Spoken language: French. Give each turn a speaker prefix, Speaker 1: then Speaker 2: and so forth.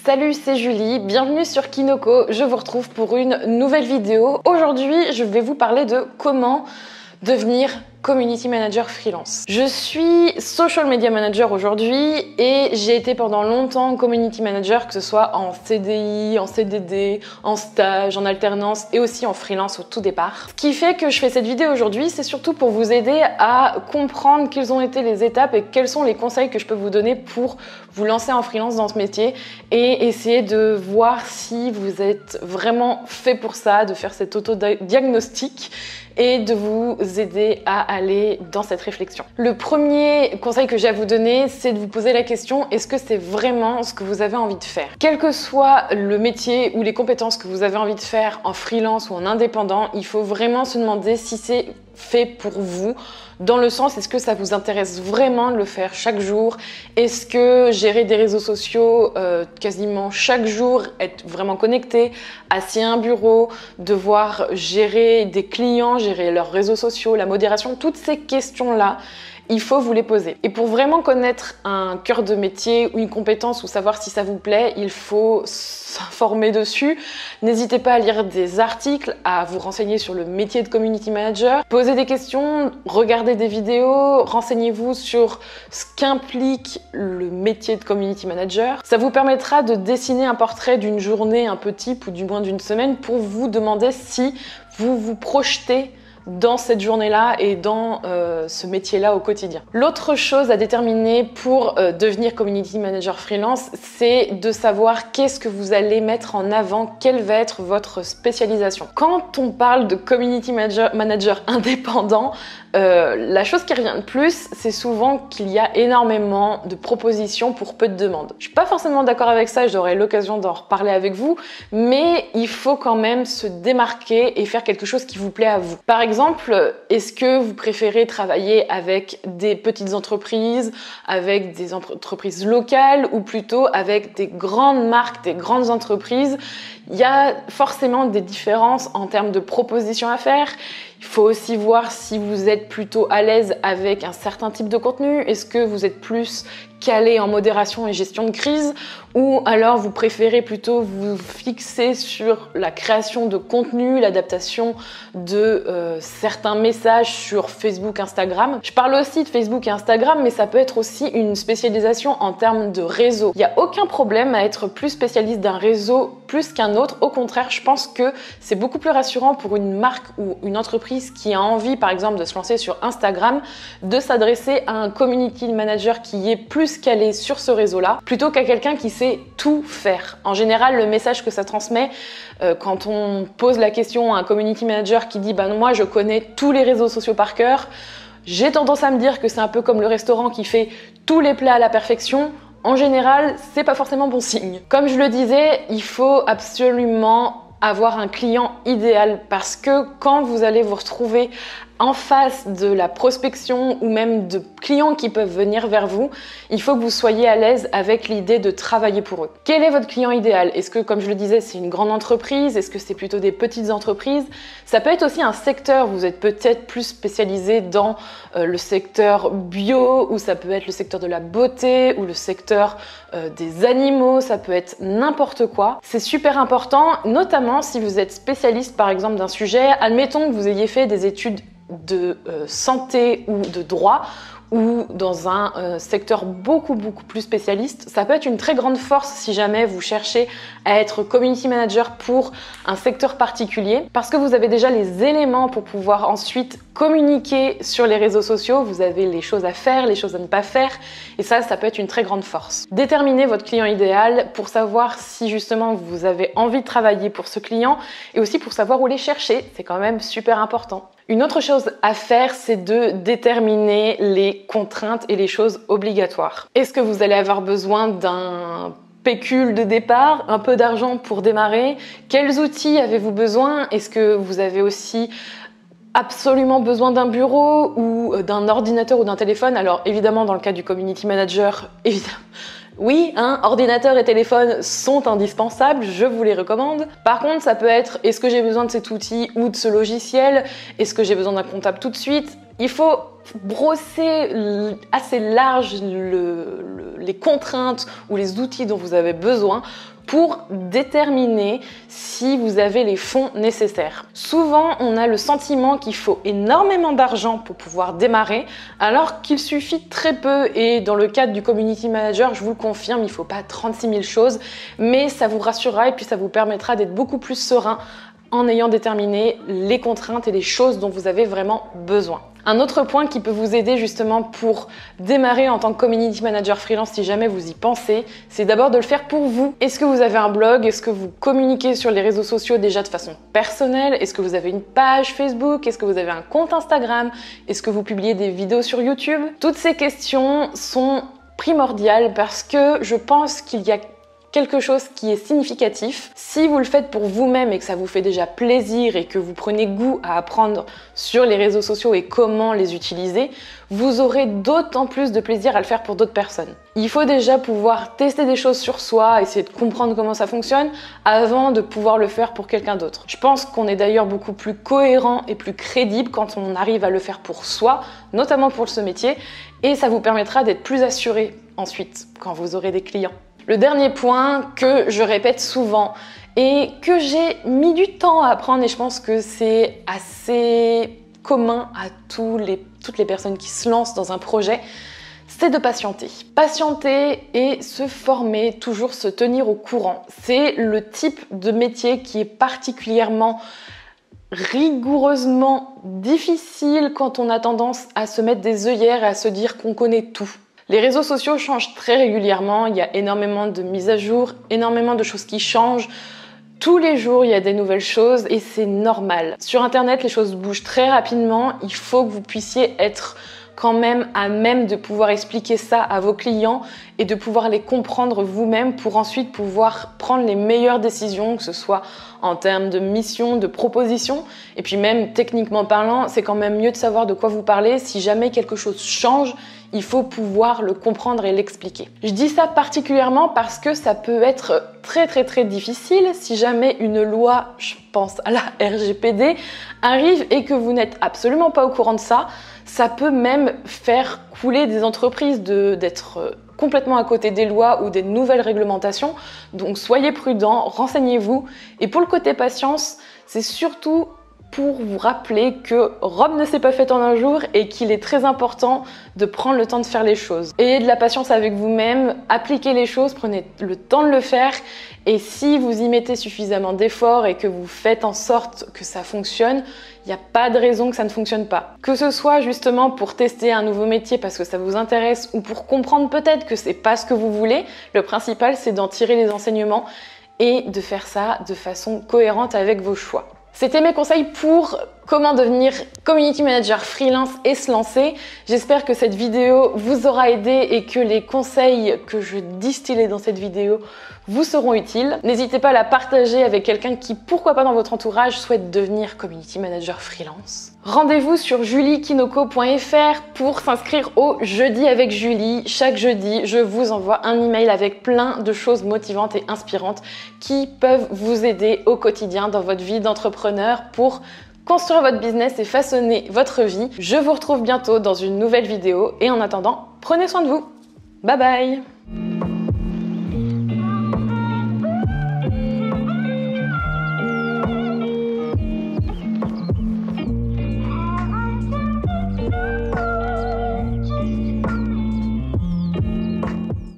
Speaker 1: Salut, c'est Julie, bienvenue sur Kinoko, je vous retrouve pour une nouvelle vidéo. Aujourd'hui, je vais vous parler de comment devenir community manager freelance. Je suis social media manager aujourd'hui et j'ai été pendant longtemps community manager, que ce soit en CDI, en CDD, en stage, en alternance et aussi en freelance au tout départ. Ce qui fait que je fais cette vidéo aujourd'hui, c'est surtout pour vous aider à comprendre quelles ont été les étapes et quels sont les conseils que je peux vous donner pour vous lancer en freelance dans ce métier et essayer de voir si vous êtes vraiment fait pour ça, de faire cet auto-diagnostic et de vous aider à aller dans cette réflexion. Le premier conseil que j'ai à vous donner, c'est de vous poser la question, est-ce que c'est vraiment ce que vous avez envie de faire? Quel que soit le métier ou les compétences que vous avez envie de faire en freelance ou en indépendant, il faut vraiment se demander si c'est fait pour vous, dans le sens, est-ce que ça vous intéresse vraiment de le faire chaque jour? Est-ce que gérer des réseaux sociaux quasiment chaque jour, être vraiment connecté, assis à un bureau, devoir gérer des clients, gérer leurs réseaux sociaux, la modération, toutes ces questions-là, il faut vous les poser. Et pour vraiment connaître un cœur de métier ou une compétence ou savoir si ça vous plaît, il faut s'informer dessus. N'hésitez pas à lire des articles, à vous renseigner sur le métier de community manager, poser des questions, regardez des vidéos, renseignez-vous sur ce qu'implique le métier de community manager. Ça vous permettra de dessiner un portrait d'une journée un peu type ou du moins d'une semaine pour vous demander si vous vous projetez dans cette journée-là et dans ce métier-là au quotidien. L'autre chose à déterminer pour devenir community manager freelance, c'est de savoir qu'est-ce que vous allez mettre en avant, quelle va être votre spécialisation. Quand on parle de community manager indépendant, la chose qui revient de plus, c'est souvent qu'il y a énormément de propositions pour peu de demandes. Je suis pas forcément d'accord avec ça, j'aurai l'occasion d'en reparler avec vous, mais il faut quand même se démarquer et faire quelque chose qui vous plaît à vous. Par exemple, est-ce que vous préférez travailler avec des petites entreprises, avec des entreprises locales ou plutôt avec des grandes marques, des grandes entreprises? Il y a forcément des différences en termes de propositions à faire. Il faut aussi voir si vous êtes plutôt à l'aise avec un certain type de contenu. Est-ce que vous êtes plus calé en modération et gestion de crise ou alors vous préférez plutôt vous fixer sur la création de contenu, l'adaptation de certains messages sur Facebook, Instagram. Je parle aussi de Facebook et Instagram, mais ça peut être aussi une spécialisation en termes de réseau. Il n'y a aucun problème à être plus spécialiste d'un réseau plus qu'un autre. Au contraire, je pense que c'est beaucoup plus rassurant pour une marque ou une entreprise qui a envie, par exemple, de se lancer sur Instagram, de s'adresser à un community manager qui est plus calé sur ce réseau-là, plutôt qu'à quelqu'un qui sait tout faire. En général, le message que ça transmet, quand on pose la question à un community manager qui dit « moi, je connais tous les réseaux sociaux par cœur », j'ai tendance à me dire que c'est un peu comme le restaurant qui fait tous les plats à la perfection. En général, c'est pas forcément bon signe. Comme je le disais, il faut absolument avoir un client idéal parce que quand vous allez vous retrouver en face de la prospection ou même de clients qui peuvent venir vers vous, il faut que vous soyez à l'aise avec l'idée de travailler pour eux. Quel est votre client idéal? Est-ce que, comme je le disais, c'est une grande entreprise? Est-ce que c'est plutôt des petites entreprises? Ça peut être aussi un secteur. Vous êtes peut-être plus spécialisé dans le secteur bio ou ça peut être le secteur de la beauté ou le secteur des animaux. Ça peut être n'importe quoi. C'est super important, notamment si vous êtes spécialiste par exemple d'un sujet. Admettons que vous ayez fait des études de santé ou de droit ou dans un secteur beaucoup plus spécialiste. Ça peut être une très grande force si jamais vous cherchez à être community manager pour un secteur particulier parce que vous avez déjà les éléments pour pouvoir ensuite communiquer sur les réseaux sociaux. Vous avez les choses à faire, les choses à ne pas faire et ça peut être une très grande force. Déterminez votre client idéal pour savoir si justement vous avez envie de travailler pour ce client et aussi pour savoir où les chercher. C'est quand même super important. Une autre chose à faire, c'est de déterminer les contraintes et les choses obligatoires. Est-ce que vous allez avoir besoin d'un pécule de départ, un peu d'argent pour démarrer? Quels outils avez-vous besoin? Est-ce que vous avez aussi absolument besoin d'un bureau ou d'un ordinateur ou d'un téléphone? Alors évidemment, dans le cas du community manager, évidemment, oui, ordinateur et téléphone sont indispensables, je vous les recommande. Par contre, ça peut être, est-ce que j'ai besoin de cet outil ou de ce logiciel? Est-ce que j'ai besoin d'un comptable tout de suite? Il faut brosser assez large les contraintes ou les outils dont vous avez besoin pour déterminer si vous avez les fonds nécessaires. Souvent, on a le sentiment qu'il faut énormément d'argent pour pouvoir démarrer, alors qu'il suffit très peu. Et dans le cadre du Community Manager, je vous le confirme, il ne faut pas 36 000 choses, mais ça vous rassurera et puis ça vous permettra d'être beaucoup plus serein en ayant déterminé les contraintes et les choses dont vous avez vraiment besoin. Un autre point qui peut vous aider justement pour démarrer en tant que Community Manager freelance, si jamais vous y pensez, c'est d'abord de le faire pour vous. Est-ce que vous avez un blog? Est-ce que vous communiquez sur les réseaux sociaux déjà de façon personnelle? Est-ce que vous avez une page Facebook? Est-ce que vous avez un compte Instagram? Est-ce que vous publiez des vidéos sur YouTube? Toutes ces questions sont primordiales parce que je pense qu'il y a quelque chose qui est significatif. Si vous le faites pour vous-même et que ça vous fait déjà plaisir et que vous prenez goût à apprendre sur les réseaux sociaux et comment les utiliser, vous aurez d'autant plus de plaisir à le faire pour d'autres personnes. Il faut déjà pouvoir tester des choses sur soi, essayer de comprendre comment ça fonctionne avant de pouvoir le faire pour quelqu'un d'autre. Je pense qu'on est d'ailleurs beaucoup plus cohérent et plus crédible quand on arrive à le faire pour soi, notamment pour ce métier, et ça vous permettra d'être plus assuré ensuite quand vous aurez des clients. Le dernier point que je répète souvent et que j'ai mis du temps à apprendre, et je pense que c'est assez commun à toutes les personnes qui se lancent dans un projet, c'est de patienter. Patienter et se former, toujours se tenir au courant. C'est le type de métier qui est particulièrement rigoureusement difficile quand on a tendance à se mettre des œillères et à se dire qu'on connaît tout. Les réseaux sociaux changent très régulièrement, il y a énormément de mises à jour, énormément de choses qui changent. Tous les jours, il y a des nouvelles choses et c'est normal. Sur Internet, les choses bougent très rapidement. Il faut que vous puissiez être quand même à même de pouvoir expliquer ça à vos clients et de pouvoir les comprendre vous-même pour ensuite pouvoir prendre les meilleures décisions, que ce soit en termes de mission, de proposition. Et puis même techniquement parlant, c'est quand même mieux de savoir de quoi vous parlez. Si jamais quelque chose change, il faut pouvoir le comprendre et l'expliquer. Je dis ça particulièrement parce que ça peut être très difficile si jamais une loi, je pense à la RGPD, arrive et que vous n'êtes absolument pas au courant de ça. Ça peut même faire couler des entreprises d'être complètement à côté des lois ou des nouvelles réglementations. Donc soyez prudents, renseignez-vous. Et pour le côté patience, c'est surtout pour vous rappeler que Rome ne s'est pas faite en un jour et qu'il est très important de prendre le temps de faire les choses. Ayez de la patience avec vous-même, appliquez les choses, prenez le temps de le faire et si vous y mettez suffisamment d'efforts et que vous faites en sorte que ça fonctionne, il n'y a pas de raison que ça ne fonctionne pas. Que ce soit justement pour tester un nouveau métier parce que ça vous intéresse ou pour comprendre peut-être que c'est pas ce que vous voulez, le principal c'est d'en tirer les enseignements et de faire ça de façon cohérente avec vos choix. C'était mes conseils pour comment devenir Community Manager freelance et se lancer. J'espère que cette vidéo vous aura aidé et que les conseils que je distillais dans cette vidéo vous seront utiles. N'hésitez pas à la partager avec quelqu'un qui, pourquoi pas dans votre entourage, souhaite devenir Community Manager freelance. Rendez-vous sur juliekinoko.fr pour s'inscrire au Jeudi avec Julie. Chaque jeudi, je vous envoie un email avec plein de choses motivantes et inspirantes qui peuvent vous aider au quotidien dans votre vie d'entrepreneur pour construire votre business et façonner votre vie. Je vous retrouve bientôt dans une nouvelle vidéo et en attendant, prenez soin de vous. Bye bye!